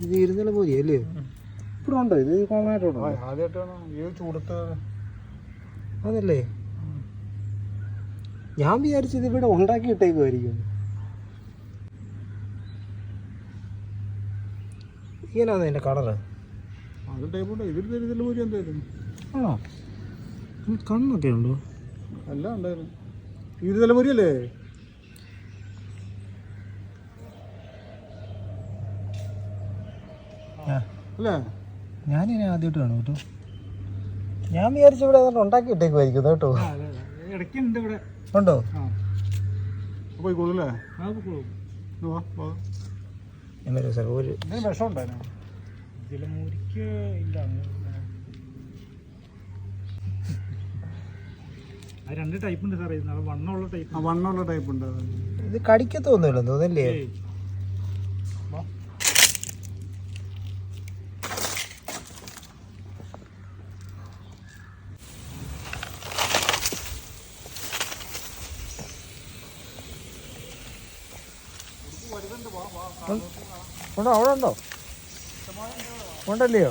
ഇത് ഇരുന്നല പോയി അല്ലേ? ഇവിടെ ഉണ്ടോ ഇത്? കോമണായിട്ടുണ്ടോ? ആദ്യമായിട്ടാണ് ഈ ചൂടത്ത്. അതല്ലേ ഞാൻ വിചാരിച്ചത് ഇവിടെ ഉണ്ടാക്കി ഇട്ടേക്കുമായിരിക്കും. ഇങ്ങനെയാണോ അതിൻ്റെ കളറ്? അത് ടൈപ്പുണ്ട്. ഇതിൽ ഇതിൽ പൂരി എന്തായാലും ആണോ? കണ്ണൊക്കെ ഉണ്ടോ? എല്ലാം ഉണ്ടായിരുന്നു. ഇത് തലമുരിയല്ലേ? അല്ലേ? ഞാനിനെ ആദ്യമായിട്ട് കാണും കേട്ടോ. ഞാൻ വിചാരിച്ചു ഇവിടെ ഉണ്ടാക്കി ഇട്ടേക്കുമായിരിക്കും കേട്ടോ. ഇടയ്ക്കുണ്ട് ഇവിടെ. ഉണ്ടോ? പോയിക്കോളൂല്ലേ? എന്നൊരു സാർ ഒരു വിഷം ഉണ്ടായിരുന്നു. ഇതിലമുരിക്ക് ഇല്ല. അത് രണ്ട് ടൈപ്പ് ഉണ്ട് സാറേ. വണ്ണമുള്ള ടൈപ്പ്. വണ്ണമുള്ള ടൈപ്പ് ഉണ്ട്. ഇത് കടിക്കത്തൊന്നുമില്ല തോന്നല്ലേ? ഉണ്ടോ? അവിടെ ഉണ്ടോ? ഉണ്ടല്ലയോ?